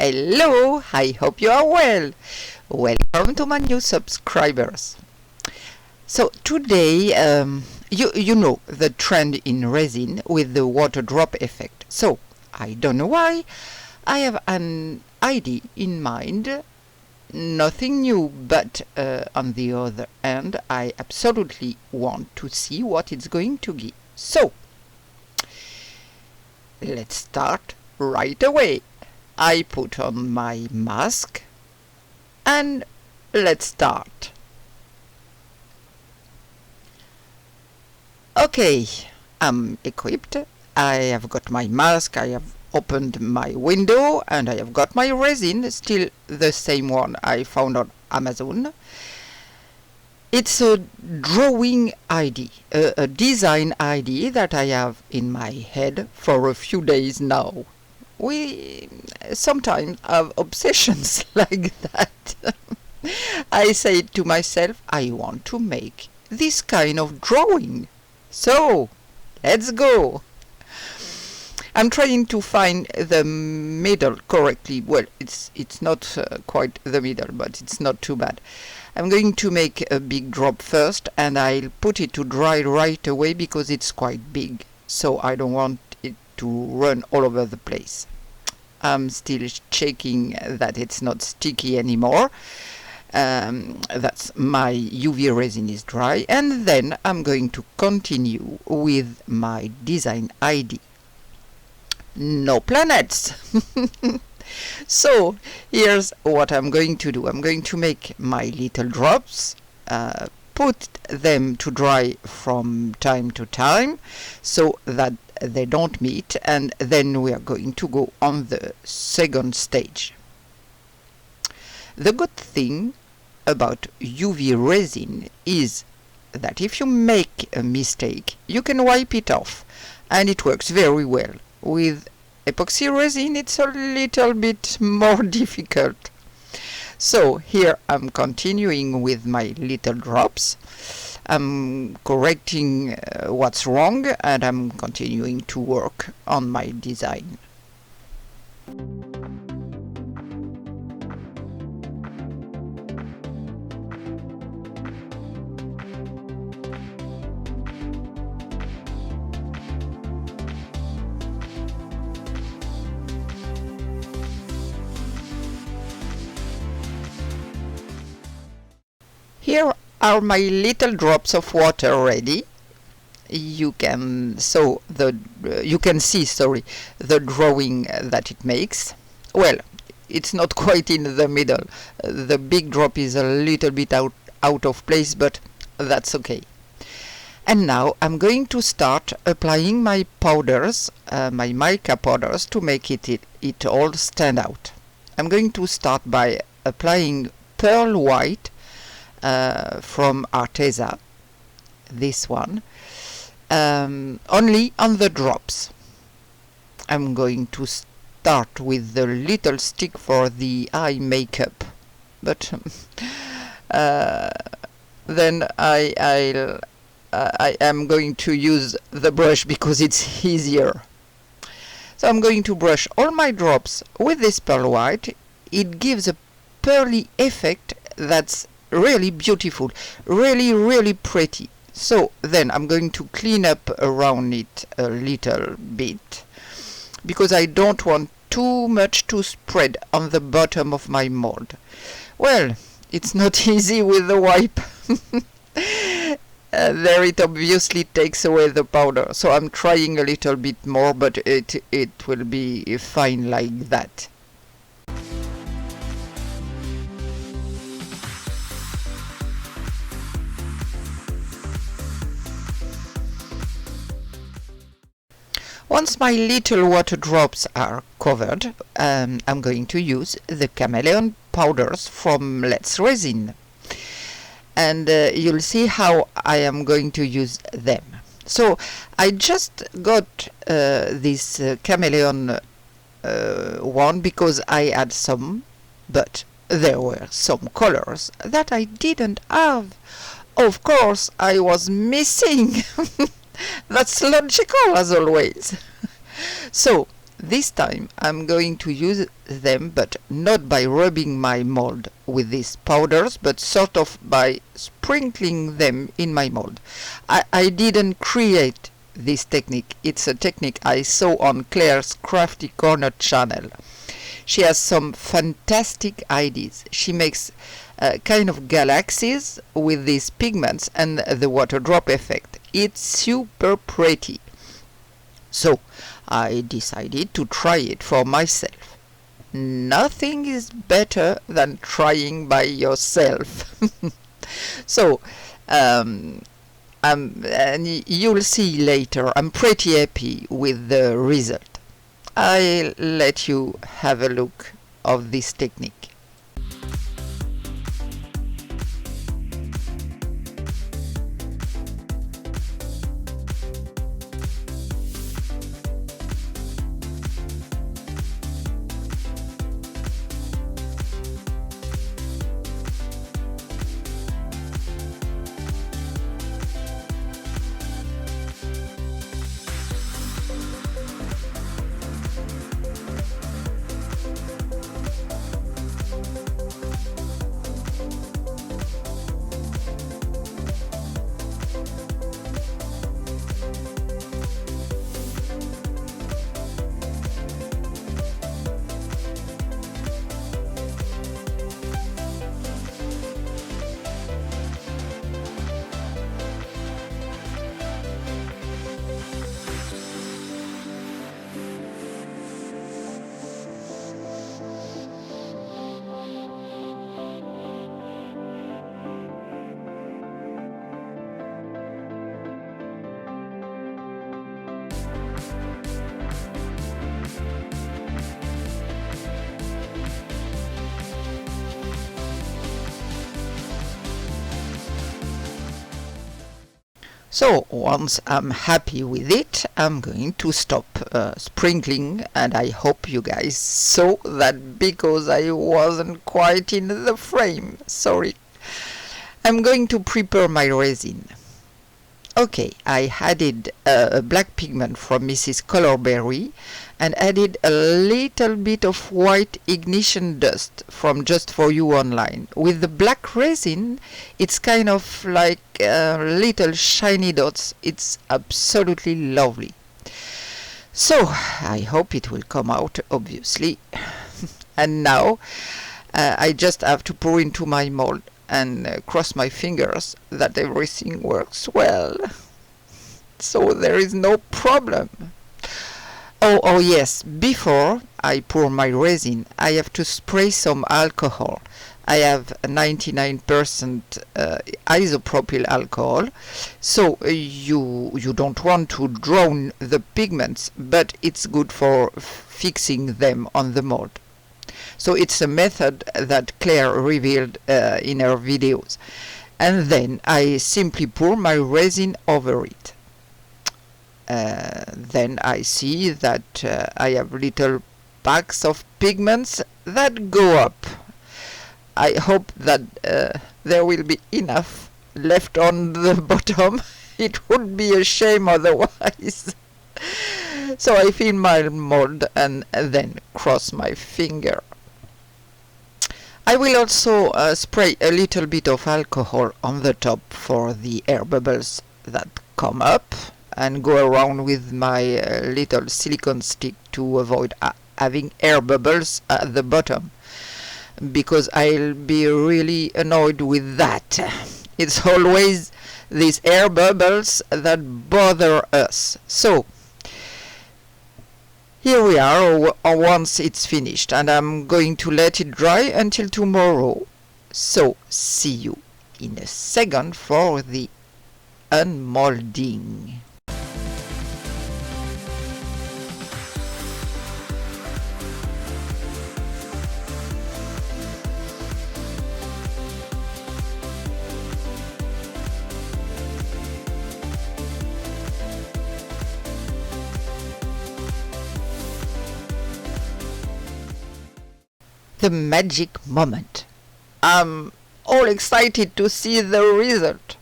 Hello, I hope you are well. Welcome to my new subscribers. So today, you know the trend in resin with the water drop effect. So I don't know why, I have an idea in mind. Nothing new, but on the other hand, I absolutely want to see what it's going to give. So let's start right away. I put on my mask and let's start. Okay, I'm equipped. I have got my mask, I have opened my window, and I have got my resin, still the same one I found on Amazon. It's a drawing idea, a design idea that I have in my head for a few days now. We sometimes have obsessions like that. I say to myself, I want to make this kind of drawing. So, let's go. I'm trying to find the middle correctly. Well, it's not quite the middle, but it's not too bad. I'm going to make a big drop first, and I'll put it to dry right away because it's quite big. So I don't want it to run all over the place. I'm still checking that it's not sticky anymore. That's my UV resin is dry, and then I'm going to continue with my design idea. No planets! So here's what I'm going to do. I'm going to make my little drops, put them to dry from time to time so that they don't meet, and then we are going to go on the second stage. The good thing about UV resin is that if you make a mistake, you can wipe it off, and it works very well. With epoxy resin, it's a little bit more difficult. So here I'm continuing with my little drops. I'm correcting what's wrong, and I'm continuing to work on my design. Here are my little drops of water ready. You can see the drawing that it makes. Well, it's not quite in the middle. The big drop is a little bit out of place, but that's okay. And now I'm going to start applying my powders, my mica powders, to make it all stand out. I'm going to start by applying pearl white from Arteza, this one, only on the drops. I'm going to start with the little stick for the eye makeup, but then I am going to use the brush because it's easier. So I'm going to brush all my drops with this pearl white. It gives a pearly effect that's really beautiful, really pretty. So then I'm going to clean up around it a little bit because I don't want too much to spread on the bottom of my mold. Well, it's not easy with the wipe. There it obviously takes away the powder, so I'm trying a little bit more, but it will be fine like that. Once my little water drops are covered, I'm going to use the Chameleon powders from Let's Resin. And you'll see how I am going to use them. So I just got this Chameleon one because I had some, but there were some colors that I didn't have. Of course, I was missing. That's logical as always. So This time I'm going to use them, but not by rubbing my mold with these powders, but sort of by sprinkling them in my mold. I didn't create this technique. It's a technique I saw on Claire's Crafty Corner channel. She has some fantastic ideas. She makes kind of galaxies with these pigments and the water drop effect. It's super pretty. So I decided to try it for myself. Nothing is better than trying by yourself. So and you'll see later, I'm pretty happy with the result. I'll let you have a look of this technique. So once I'm happy with it, I'm going to stop sprinkling, and I hope you guys saw that because I wasn't quite in the frame. Sorry. I'm going to prepare my resin. Okay, I added a black pigment from Mrs. Coloberry and added a little bit of white ignition dust from Just For You online. With the black resin, it's kind of like little shiny dots. It's absolutely lovely. So, I hope it will come out, obviously. And now, I just have to pour into my mold and cross my fingers that everything works well. So there is no problem. Oh yes, before I pour my resin, I have to spray some alcohol. I have 99% isopropyl alcohol, so you don't want to drown the pigments, but it's good for fixing them on the mold. So it's a method that Claire revealed in her videos. And then I simply pour my resin over it. Then I see that I have little packs of pigments that go up. I hope that there will be enough left on the bottom. It would be a shame otherwise. So I fill my mold and then cross my finger. I will also spray a little bit of alcohol on the top for the air bubbles that come up, and go around with my little silicone stick to avoid having air bubbles at the bottom, because I'll be really annoyed with that. It's always these air bubbles that bother us. So here we are once it's finished, and I'm going to let it dry until tomorrow. So see you in a second for the unmolding. The magic moment. I'm all excited to see the result.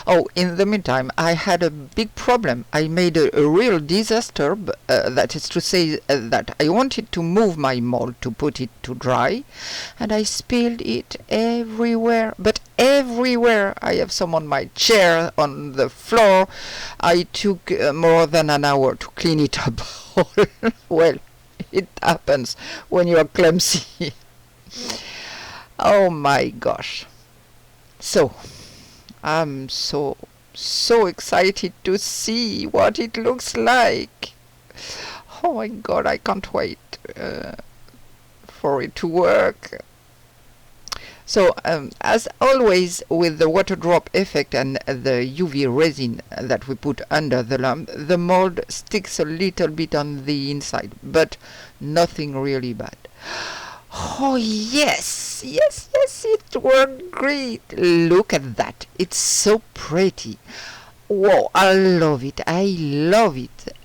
Oh, in the meantime, I had a big problem. I made a real disaster. That is to say that I wanted to move my mold to put it to dry, and I spilled it everywhere. But everywhere. I have some on my chair, on the floor. I took more than an hour to clean it up. Well, it happens when you are clumsy. Oh my gosh. So, I'm so excited to see what it looks like. Oh my god, I can't wait for it to work. So, as always with the water drop effect and the UV resin that we put under the lamp, the mold sticks a little bit on the inside, but nothing really bad. Oh yes, it worked great. Look at that, it's so pretty. Wow, I love it.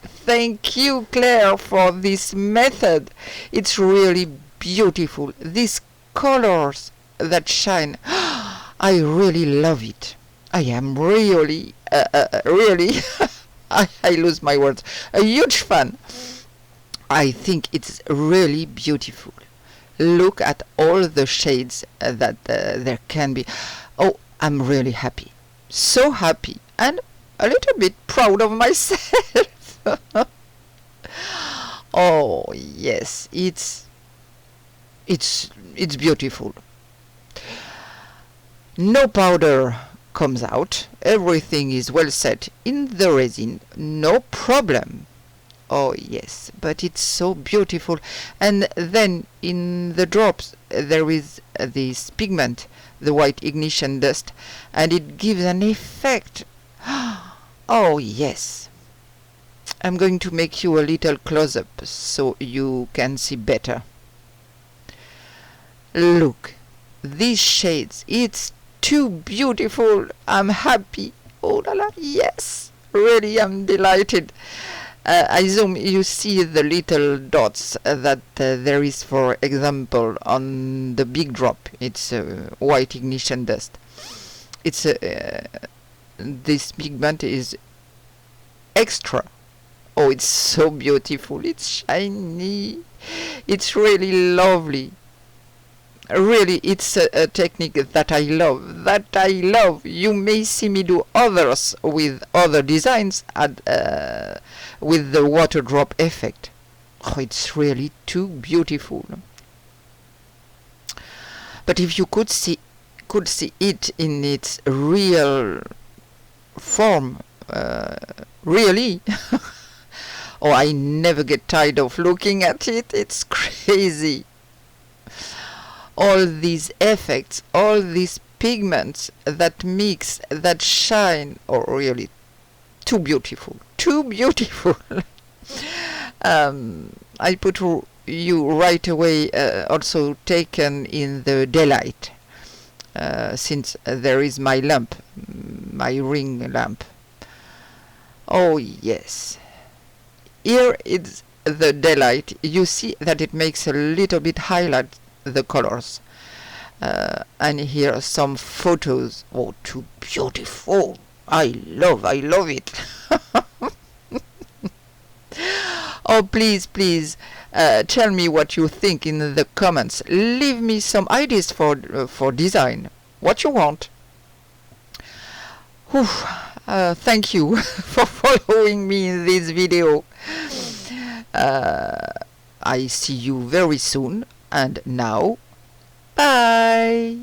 Thank you, Claire, for this method. It's really beautiful. These colors that shine, I really love it. I am really I lose my words, a huge fan. I think it's really beautiful. Look at all the shades that there can be. Oh, I'm really happy. So happy and a little bit proud of myself. Oh, yes, it's beautiful. No powder comes out. Everything is well set in the resin. No problem. Oh yes, but it's so beautiful. And then in the drops there is this pigment, the white ignition dust, and it gives an effect. Oh yes. I'm going to make you a little close-up so you can see better. Look, these shades, it's too beautiful. I'm happy. Oh la la, yes, really I'm delighted. I zoom, you see the little dots that there is, for example, on the big drop. It's white ignition dust. It's this pigment is extra. Oh, it's so beautiful. It's shiny. It's really lovely. Really, it's a technique that I love. You may see me do others with other designs with the water drop effect. Oh, it's really too beautiful. But if you could see it in its real form, really, oh, I never get tired of looking at it. It's crazy. All these effects, all these pigments that mix, that shine, oh really, too beautiful. I put you right away also taken in the Delage, since there is my lamp, my ring lamp. Oh yes, here is the Delage. You see that it makes a little bit highlight the colors, and here are some photos. Oh, too beautiful. I love it. Oh, please tell me what you think in the comments. Leave me some ideas for design, what you want. Whew, thank you for following me in this video. I see you very soon. And now, bye!